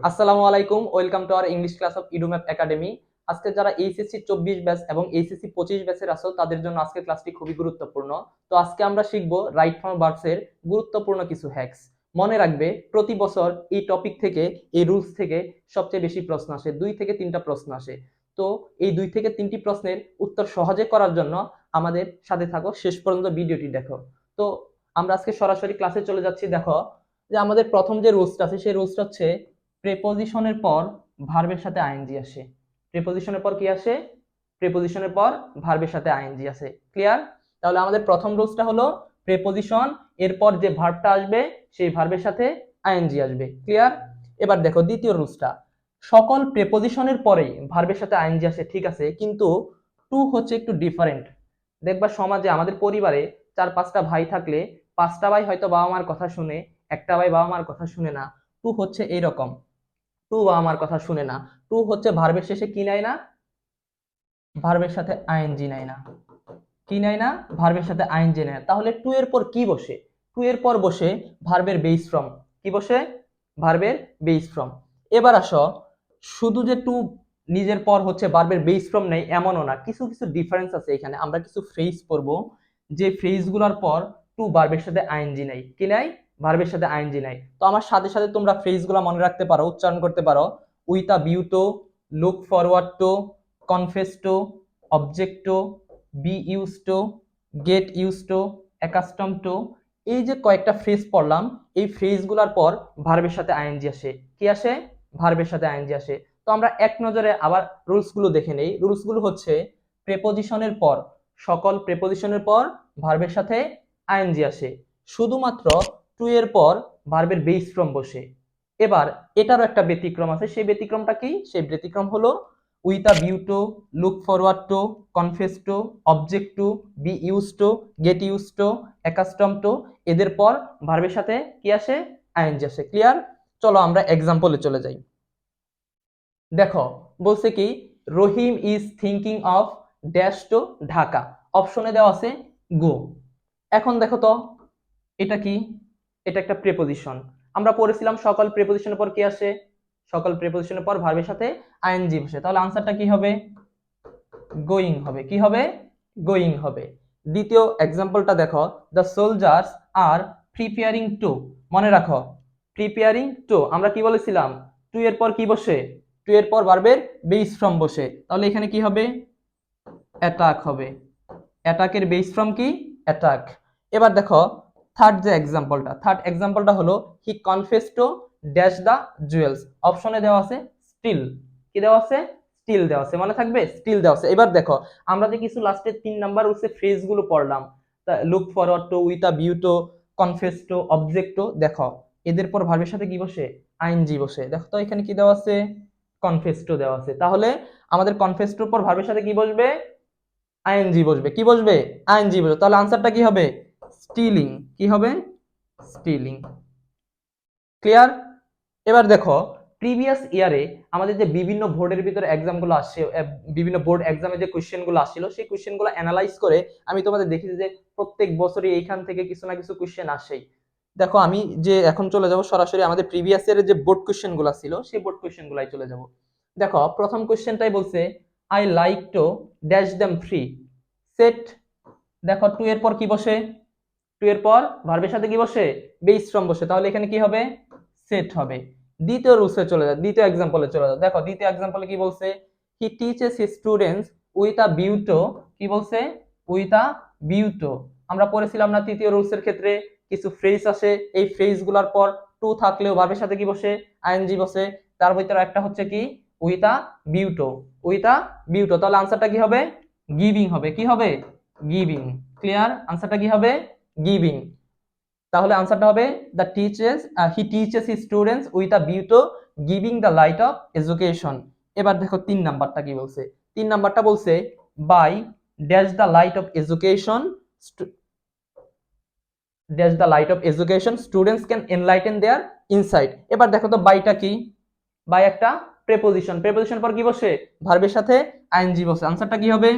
আসসালামু আলাইকুম, welcome to our English class of Edumap academy. আজকে যারা এইচএসসি 24 ব্যাচ এবং এইচএসসি 25 ব্যাচের আছো তাদের জন্য আজকে ক্লাসটি খুবই গুরুত্বপূর্ণ। তো আজকে আমরা শিখব রাইট ফর্ম ভার্বস এর গুরুত্বপূর্ণ কিছু হ্যাকস। মনে রাখবে, প্রতি বছর এই টপিক থেকে, এই রুলস থেকে সবচেয়ে বেশি প্রশ্ন আসে, 2 থেকে 3টা প্রশ্ন আসে। তো এই 2 থেকে 3টি প্রশ্নের উত্তর সহজে করার জন্য আমাদের সাথে থাকো, শেষ পর্যন্ত ভিডিওটি দেখো। তো আমরা আজকে সরাসরি ক্লাসে চলে যাচ্ছি। দেখো যে আমাদের প্রথম যে রুলসটা আছে সেই রুলসটা হচ্ছে প্রেপোজিশনের পর ভার্বের সাথে আইএনজি আসে। প্রেপোজিশনের পর কি আসে? প্রেপোজিশনের পর ভার্বের সাথে আইএনজি আসে। ক্লিয়ার? তাহলে আমাদের প্রথম রুলসটা হলো প্রেপোজিশন, এরপর যে ভার্বটা আসবে সেই ভার্বের সাথে আইএনজি আসবে। ক্লিয়ার? এবার দেখো দ্বিতীয় রুলসটা, সকল প্রেপোজিশনের পরেই ভার্বের সাথে আইএনজি আসে, ঠিক আছে, কিন্তু টু হচ্ছে একটু ডিফারেন্ট। দেখবা সমাজে আমাদের পরিবারে 4-5টা ভাই থাকলে 5টা ভাই হয়তো বাবা মার কথা শুনে, একটা ভাই বাবা মার কথা শুনে না। টু হচ্ছে এইরকম, টু বাবা মার কথা শুনে না। টু হচ্ছে ভার্বের শেষে কি নেয় না? ভার্বের সাথে আইএনজি নেয় না। কি নেয় না? ভার্বের সাথে আইএনজি নেয় না। তাহলে টু এর পর কি বসে? টু এর পর বসে ভার্বের বেস ফর্ম। কি বসে? ভার্বের বেস ফর্ম। এবার আসো, শুধু যে টু নিজের পর হচ্ছে ভার্বের বেস ফর্ম নেই এমনও না, কিছু কিছু ডিফারেন্স আছে এখানে। আমরা কিছু ফ্রেজ পড়বো যে ফ্রেজগুলোর পর টু ভার্বের সাথে আইএনজি নাই। কি নাই? ভার্বের সাথে আইএনজি নাই। তো আমার সাথে সাথে তোমরা ফ্রেজগুলো মনে রাখতে পারো, উচ্চারণ করতে পারো। With a view to, look forward to, confess to, object to, be used to, get used to, accustom to. এই যে কয়েকটা ফ্রেজ পড়লাম, এই ফ্রেজগুলোর পর ভার্বের সাথে আইএনজি আসে। কি আসে? ভার্বের সাথে আইএনজি আসে। তো আমরা এক নজরে আবার রুলসগুলো দেখে নেই। রুলসগুলো হচ্ছে প্রেপোজিশনের পর, সকল প্রেপোজিশনের পর ভার্বের সাথে আইএনজি আসে, শুধুমাত্র টু এর পর ভার্বের বেস ফর্ম বসে। এবার এটারও একটা ব্যতিক্রম আছে। সেই ব্যতিক্রমটা কি? সেই ব্যতিক্রম হলো with a view to, look forward to, confess to, object to, be used to, get used to, accustom to, এদের পর ভার্বের সাথে কি আসে? আইএনজি আসে। ক্লিয়ার? চলো আমরা এক্সাম্পলে চলে যাই। দেখো বলছে কি, Rahim is thinking of dash to Dhaka. অপশনে দেওয়া আছে গো। এখন দেখো তো এটা কি? এটা একটা প্রেপোজিশন। আমরা পড়েছিলাম সকল প্রেপোজিশনের পর কি আসে? সকল প্রেপোজিশনের পর ভার্বের সাথে আইএনজি বসে। তাহলে আনসারটা কি হবে? গোয়িং হবে। কি হবে? গোয়িং হবে। দ্বিতীয় এক্সাম্পলটা দেখো, the soldiers are preparing to. মনে রাখো, প্রিপেয়ারিং টু আমরা কি বলেছিলাম? টু এর পর কি বসে? টু এর পর ভার্বের বেস ফর্ম বসে। তাহলে এখানে কি হবে? অ্যাটাক হবে। অ্যাটাকের বেস ফর্ম কি? অ্যাটাক। এবার দেখো থার্ড এক্সাম্পলটা হলো he confess to dash the jewels. অপশনে দেওয়া আছে স্টিল। কি দেওয়া আছে? স্টিল দেওয়া আছে। মনে থাকবে? স্টিল দেওয়া আছে। এবার দেখো আমরা যে কিছু লাস্টে 3 নাম্বার হচ্ছে ফ্রেজগুলো পড়লাম, look forward to, with a view to, confess to, object to, দেখো এদের পর ভার্বের সাথে কি বসে? আইএনজি বসে। দেখো তো এখানে কি দেওয়া আছে? কনফেস টু দেওয়া আছে। তাহলে আমাদের কনফেস টুর পর ভার্বের সাথে কি বসবে? আইএনজি বসবে। কি বসবে? আইএনজি বসবে। তাহলে আনসারটা কি হবে? স্টিলিং। কি হবে? স্টিলিং। ক্লিয়ার? এবার দেখো প্রিভিয়াস ইয়ারে আমাদের যে বিভিন্ন বোর্ডের ভিতরে এক্সামগুলো আসছে, বিভিন্ন বোর্ড এক্সামে যে কোশ্চেনগুলো আসছিল, সেই কোশ্চেনগুলো অ্যানালাইজ করে আমি তোমাদের দেখেছি যে প্রত্যেক বছরই এইখান থেকে কিছু না কিছু কোশ্চেন আসেই। দেখো আমি যে এখন চলে যাব সরাসরি আমাদের প্রিভিয়াস ইয়ারের যে বোর্ড কোশ্চেনগুলো ছিল সেই বোর্ড কোশ্চেনগুলাই চলে যাব। দেখো প্রথম কোশ্চেনটাই বলছে I like to dash them free set. দেখো টু এর পর কি বসে? টু এর পর ভার্বের সাথে কি বসে? বেস ফর্ম বসে। তাহলে এখানে কি হবে? সেট হবে। দ্বিতীয় রুলসে চলে যাও, দ্বিতীয় এক্সাম্পলে চলে যাও। দেখো দ্বিতীয় এক্সাম্পলে কি বলছে? হি teaches his students with a view two. কি বলছে? With a view two. আমরা পড়েছিলাম না তৃতীয় রুলসের ক্ষেত্রে কিছু ফ্রেজ আসে, এই ফ্রেজগুলোর পর টু থাকলেও ভার্বের সাথে কি বসে? আইএনজি বসে। তার ভিতরে একটা হচ্ছে কি? With a view to. With a view to. তাহলে আনসারটা কি হবে? গিভিং হবে। কি হবে? গিভিং। ক্লিয়ার? আনসারটা কি হবে? গিভিং। তাহলে আনসারটা হবে the teachers he teaches his students with a view to giving the light of education. এবার দেখো 3 নাম্বারটা কি বলছে? 3 নাম্বারটা বলছে by dash the light of education, dash the light of education students can enlighten their insight. এবার দেখো তো বাইটা কি? বাই একটা প্রেপোজিশন। প্রেপোজিশন পর কি বসে? ভার্বের সাথে আইএনজি বসে। আনসারটা কি হবে?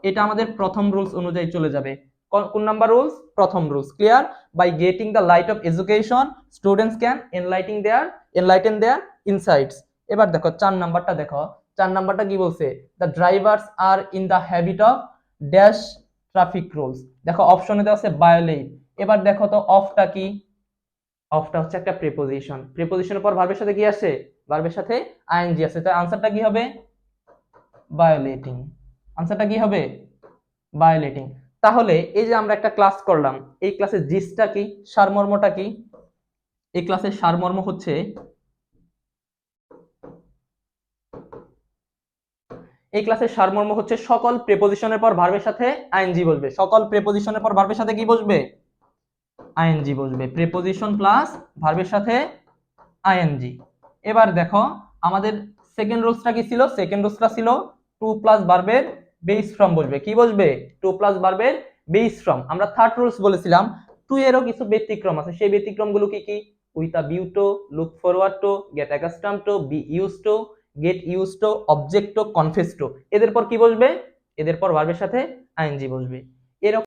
এটা আমাদের প্রথম রুলস অনুযায়ী চলে যাবে। কোন নাম্বার রুলস? প্রথম rules. Clear? By getting the light of education students can enlightening their enlighten their insights. এবার দেখো 4 নাম্বারটা দেখো, 4 নাম্বারটা কি বলছে, the drivers are in the habit of dash traffic rules. দেখো অপশনে দেওয়া আছে ভায়োলেট। এবার দেখো তো অফটা কি, অফটা হচ্ছে একটা প্রিপোজিশন, প্রিপোজিশনের পর ভার্বের সাথে কি আসে, ভার্বের সাথে আইএনজি আছে, তাই আনসারটা কি হবে, ভায়োলেটিং। আনসারটা কি হবে, ভায়োলেটিং। তাহলে এই যে আমরা একটা ক্লাস করলাম, এই ক্লাসের জিসটা কি, সারমর্মটা কি, এই ক্লাসের সারমর্ম হচ্ছে, এই ক্লাসের সারমর্ম হচ্ছে সকল প্রিপোজিশনের পর ভার্বের সাথে আইএনজি বসবে, সকল প্রিপোজিশনের পর ভার্বের সাথে কি বসবে, আইএনজি বসবে, প্রিপোজিশন প্লাস ভার্বের সাথে আইএনজি। এবার দেখো আমাদের সেকেন্ড রুলসটা কি ছিল, সেকেন্ড রুলসটা ছিল টু প্লাস ভার্বের বেস ফ্রম বসবে, কি বসবে, টু প্লাস ভার্বের বেস ফ্রম। আমরা থার্ড রুলস বলেছিলাম টু এরও কিছু ব্যতিক্রম আছে, সেই ব্যতিক্রমগুলো কি কি, with a view to, look forward to, get accustom to, be used to, get used to, object to, confess to. এদের পর কি বসবে, এদের পর ভার্বের সাথে আইএনজি বসবে।